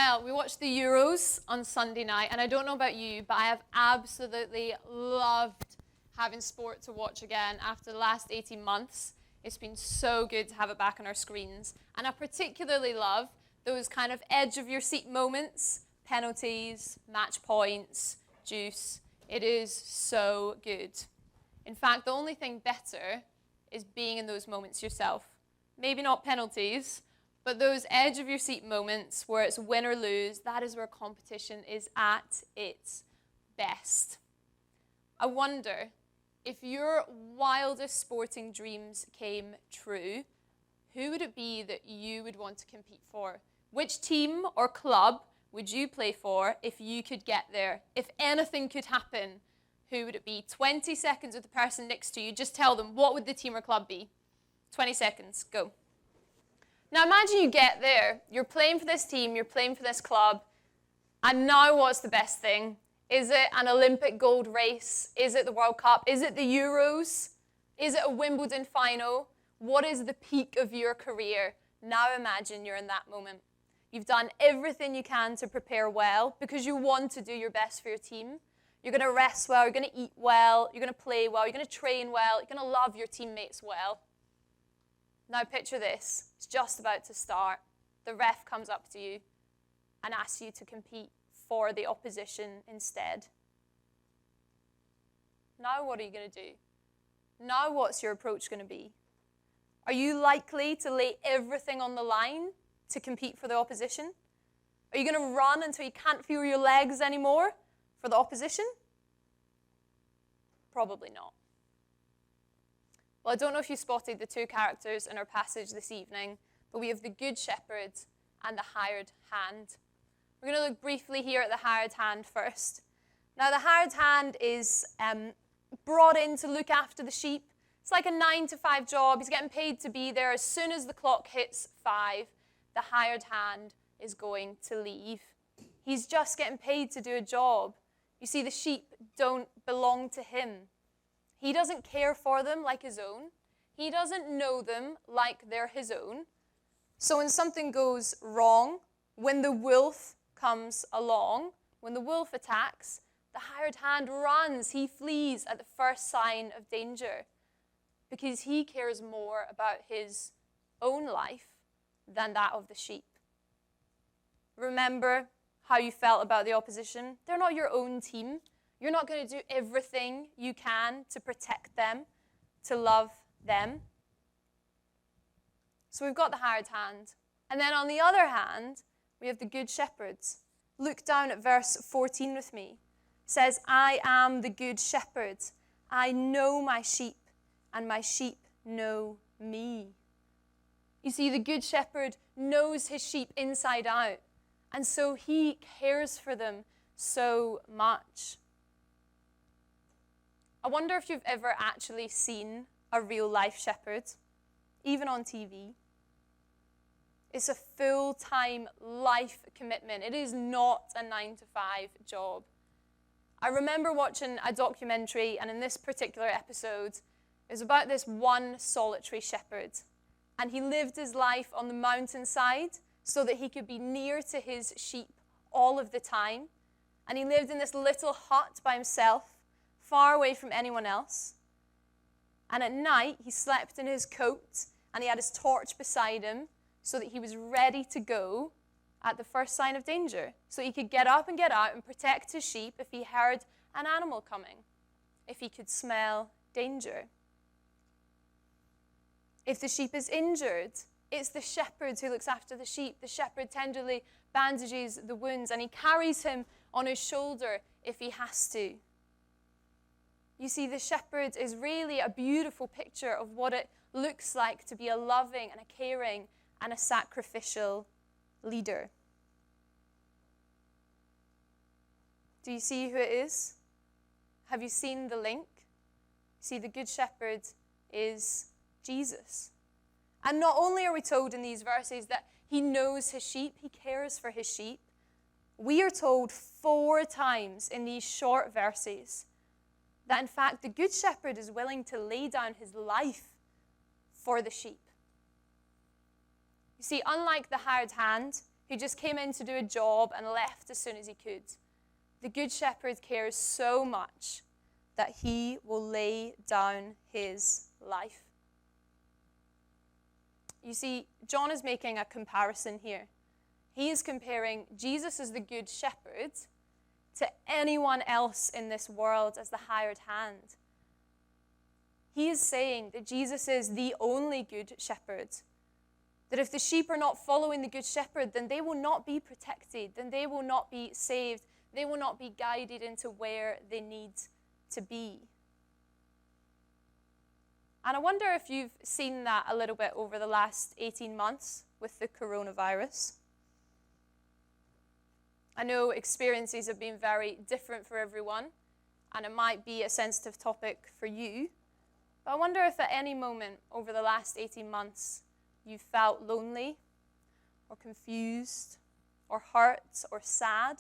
Well, we watched the Euros on Sunday night, and I don't know about you, but I have absolutely loved having sport to watch again after the last 18 months. It's been so good to have it back on our screens. And I particularly love those kind of edge-of-your-seat moments, penalties, match points, juice. It is so good. In fact, the only thing better is being in those moments yourself. Maybe not penalties, but those edge-of-your-seat moments where it's win or lose, that is where competition is at its best. I wonder, if your wildest sporting dreams came true, who would it be that you would want to compete for? Which team or club would you play for if you could get there? If anything could happen, who would it be? 20 seconds with the person next to you. Just tell them, what would the team or club be? 20 seconds, go. Now imagine you get there. You're playing for this team, you're playing for this club, and now what's the best thing? Is it an Olympic gold race? Is it the World Cup? Is it the Euros? Is it a Wimbledon final? What is the peak of your career? Now imagine you're in that moment. You've done everything you can to prepare well because you want to do your best for your team. You're going to rest well, you're going to eat well, you're going to play well, you're going to train well, you're going to love your teammates well. Now picture this. It's just about to start. The ref comes up to you and asks you to compete for the opposition instead. Now what are you going to do? Now what's your approach going to be? Are you likely to lay everything on the line to compete for the opposition? Are you going to run until you can't feel your legs anymore for the opposition? Probably not. Well, I don't know if you spotted the two characters in our passage this evening, but we have the Good Shepherd and the hired hand. We're going to look briefly here at the hired hand first. Now, the hired hand is brought in to look after the sheep. It's like a 9-to-5 job. He's getting paid to be there. As soon as the clock hits 5, the hired hand is going to leave. He's just getting paid to do a job. You see, the sheep don't belong to him. He doesn't care for them like his own. He doesn't know them like they're his own. So when something goes wrong, when the wolf comes along, when the wolf attacks, the hired hand runs. He flees at the first sign of danger because he cares more about his own life than that of the sheep. Remember how you felt about the opposition? They're not your own team. You're not going to do everything you can to protect them, to love them. So we've got the hired hand. And then on the other hand, we have the good shepherds. Look down at verse 14 with me. It says, I am the good shepherd. I know my sheep, and my sheep know me. You see, the good shepherd knows his sheep inside out, and so he cares for them so much. I wonder if you've ever actually seen a real-life shepherd, even on TV. It's a full-time life commitment. It is not a 9-to-5 job. I remember watching a documentary, and in this particular episode, it was about this one solitary shepherd. And he lived his life on the mountainside so that he could be near to his sheep all of the time. And he lived in this little hut by himself, far away from anyone else. And at night, he slept in his coat, and he had his torch beside him so that he was ready to go at the first sign of danger. So he could get up and get out and protect his sheep if he heard an animal coming, if he could smell danger. If the sheep is injured, it's the shepherd who looks after the sheep. The shepherd tenderly bandages the wounds, and he carries him on his shoulder if he has to. You see, the shepherd is really a beautiful picture of what it looks like to be a loving and a caring and a sacrificial leader. Do you see who it is? Have you seen the link? See, the good shepherd is Jesus. And not only are we told in these verses that he knows his sheep, he cares for his sheep, we are told 4 times in these short verses that in fact the good shepherd is willing to lay down his life for the sheep. You see, unlike the hired hand, who just came in to do a job and left as soon as he could. The Good Shepherd cares so much that he will lay down his life. You see, John is making a comparison here. He is comparing Jesus as the Good Shepherd to anyone else in this world as the hired hand. He is saying that Jesus is the only Good Shepherd. That if the sheep are not following the Good Shepherd, then they will not be protected, then they will not be saved, they will not be guided into where they need to be. And I wonder if you've seen that a little bit over the last 18 months with the coronavirus. I know experiences have been very different for everyone, and it might be a sensitive topic for you. But I wonder if at any moment over the last 18 months you felt lonely or confused or hurt or sad.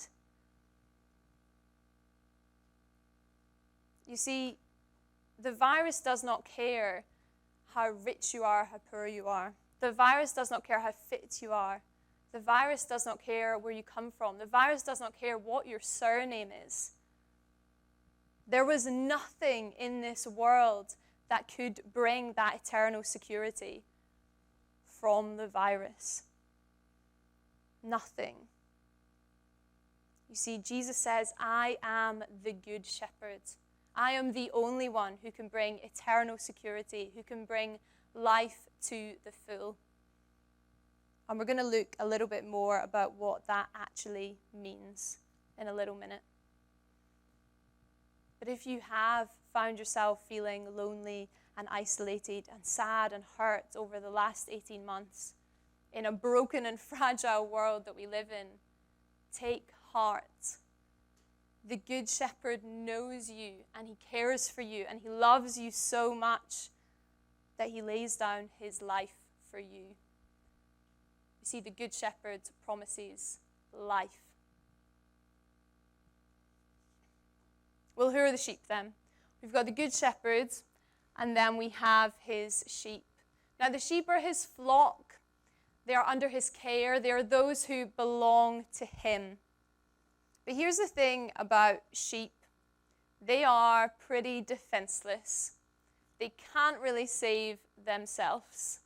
You see, the virus does not care how rich you are, how poor you are. The virus does not care how fit you are. The virus does not care where you come from. The virus does not care what your surname is. There was nothing in this world that could bring that eternal security from the virus. Nothing. You see, Jesus says, I am the Good Shepherd. I am the only one who can bring eternal security, who can bring life to the full. And we're going to look a little bit more about what that actually means in a little minute. But if you have found yourself feeling lonely and isolated and sad and hurt over the last 18 months in a broken and fragile world that we live in, take heart. The Good Shepherd knows you and he cares for you and he loves you so much that he lays down his life for you. You see, the Good Shepherd promises life. Well, who are the sheep then? We've got the Good Shepherd, and then we have his sheep. Now, the sheep are his flock. They are under his care. They are those who belong to him. But here's the thing about sheep. They are pretty defenseless. They can't really save themselves.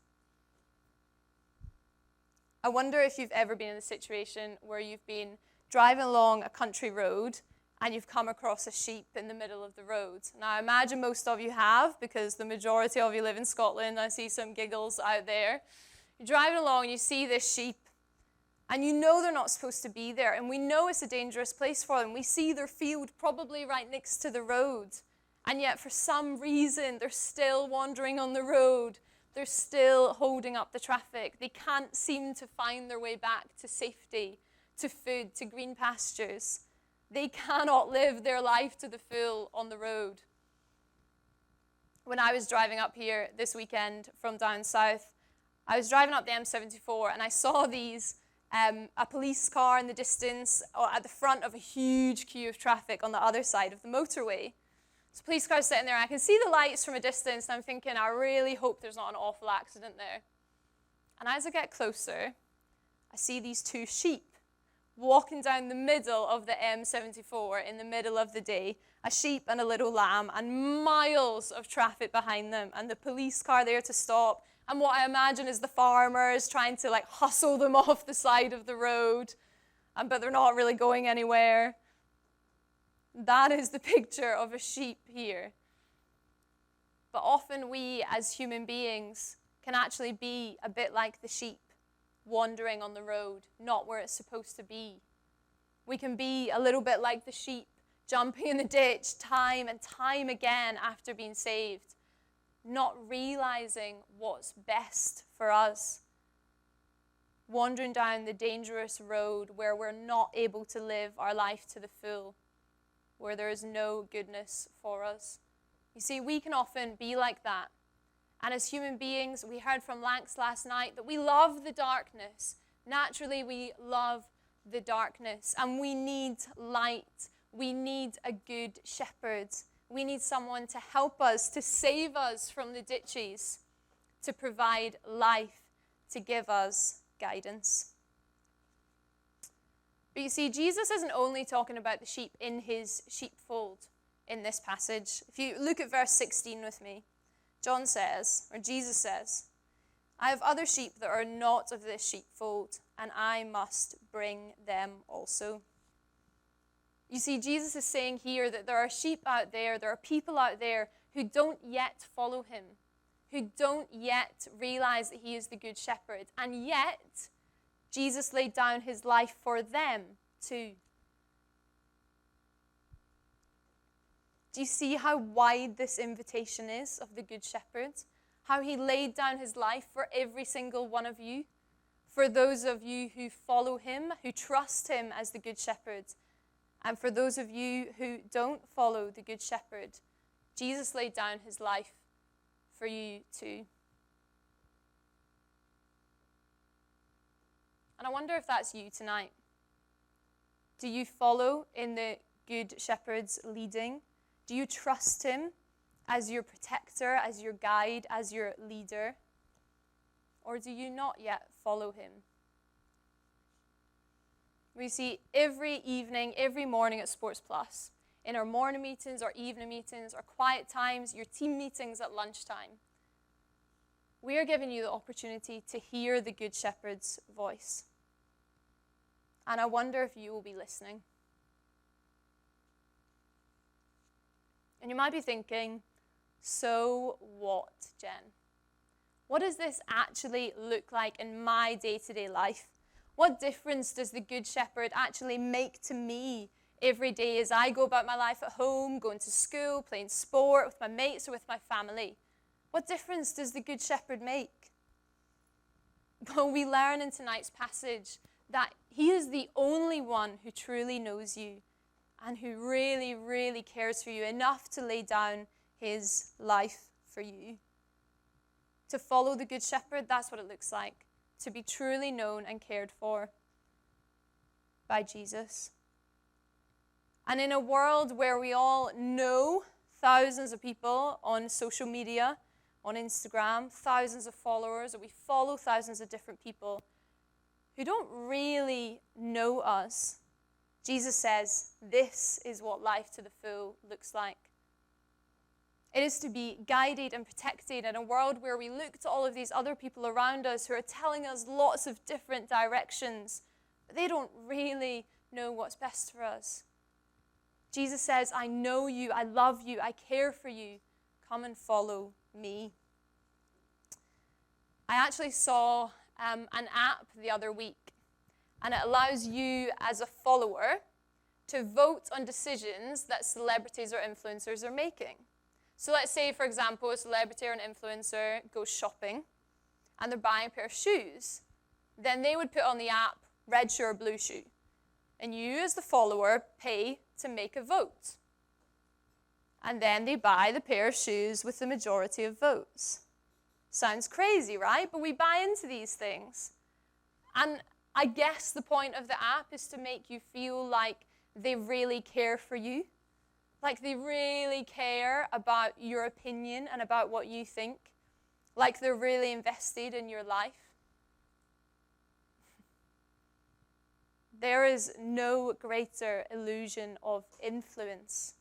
I wonder if you've ever been in a situation where you've been driving along a country road and you've come across a sheep in the middle of the road. Now, I imagine most of you have, because the majority of you live in Scotland. I see some giggles out there. You're driving along and you see this sheep, and you know they're not supposed to be there, and we know it's a dangerous place for them. We see their field probably right next to the road, and yet for some reason they're still wandering on the road. They're still holding up the traffic. They can't seem to find their way back to safety, to food, to green pastures. They cannot live their life to the full on the road. When I was driving up here this weekend from down south, I was driving up the M74 and I saw a police car in the distance at the front of a huge queue of traffic on the other side of the motorway. So police car's sitting there and I can see the lights from a distance and I'm thinking, I really hope there's not an awful accident there. And as I get closer, I see these two sheep walking down the middle of the M74 in the middle of the day, a sheep and a little lamb, and miles of traffic behind them, and the police car there to stop, and what I imagine is the farmers trying to hustle them off the side of the road, but they're not really going anywhere. That is the picture of a sheep here. But often we as human beings can actually be a bit like the sheep, wandering on the road, not where it's supposed to be. We can be a little bit like the sheep, jumping in the ditch time and time again after being saved, not realizing what's best for us, wandering down the dangerous road where we're not able to live our life to the full, where there is no goodness for us. You see, we can often be like that. And as human beings, we heard from Lanx last night that we love the darkness. Naturally, we love the darkness. And we need light. We need a good shepherd. We need someone to help us, to save us from the ditches, to provide life, to give us guidance. But you see, Jesus isn't only talking about the sheep in his sheepfold in this passage. If you look at verse 16 with me, John says, or Jesus says, I have other sheep that are not of this sheepfold, and I must bring them also. You see, Jesus is saying here that there are sheep out there are people out there who don't yet follow him, who don't yet realize that he is the good shepherd, and yet Jesus laid down his life for them too. Do you see how wide this invitation is of the Good Shepherd? How he laid down his life for every single one of you? For those of you who follow him, who trust him as the Good Shepherd, and for those of you who don't follow the Good Shepherd, Jesus laid down his life for you too. And I wonder if that's you tonight. Do you follow in the Good Shepherd's leading? Do you trust him as your protector, as your guide, as your leader? Or do you not yet follow him? We see every evening, every morning at Sports Plus, in our morning meetings, our evening meetings, our quiet times, your team meetings at lunchtime, we are giving you the opportunity to hear the Good Shepherd's voice. And I wonder if you will be listening. And you might be thinking, so what, Jen? What does this actually look like in my day-to-day life? What difference does the Good Shepherd actually make to me every day as I go about my life at home, going to school, playing sport with my mates or with my family? What difference does the Good Shepherd make? Well, we learn in tonight's passage that he is the only one who truly knows you and who really, really cares for you enough to lay down his life for you. To follow the Good Shepherd, that's what it looks like. To be truly known and cared for by Jesus. And in a world where we all know thousands of people on social media, on Instagram, thousands of followers, or we follow thousands of different people who don't really know us, Jesus says, this is what life to the full looks like. It is to be guided and protected in a world where we look to all of these other people around us who are telling us lots of different directions, but they don't really know what's best for us. Jesus says, I know you, I love you, I care for you. Come and follow me. I actually saw an app the other week, and it allows you as a follower to vote on decisions that celebrities or influencers are making. So let's say, for example, a celebrity or an influencer goes shopping and they're buying a pair of shoes. Then they would put on the app, red shoe or blue shoe. And you, as the follower, pay to make a vote. And then they buy the pair of shoes with the majority of votes. Sounds crazy, right? But we buy into these things. And I guess the point of the app is to make you feel like they really care for you. Like they really care about your opinion and about what you think. Like they're really invested in your life. There is no greater illusion of influence.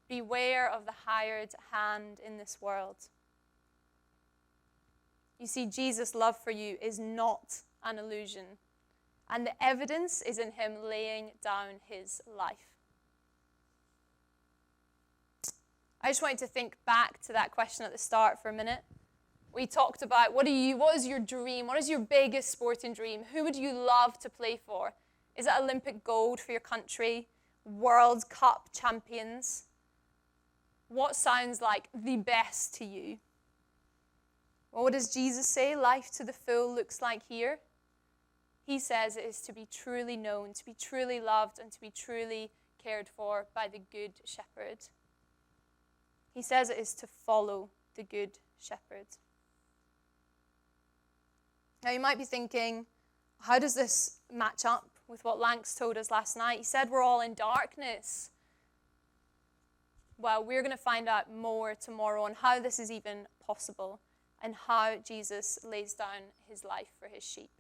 Beware of the hired hand in this world. You see, Jesus' love for you is not an illusion. And the evidence is in him laying down his life. I just wanted to think back to that question at the start for a minute. We talked about what is your dream? What is your biggest sporting dream? Who would you love to play for? Is it Olympic gold for your country? World Cup champions? What sounds like the best to you? Well, what does Jesus say life to the full looks like here? He says it is to be truly known, to be truly loved, and to be truly cared for by the Good Shepherd. He says it is to follow the Good Shepherd. Now you might be thinking, how does this match up with what Lanks told us last night? He said we're all in darkness. Well, we're going to find out more tomorrow on how this is even possible and how Jesus lays down his life for his sheep.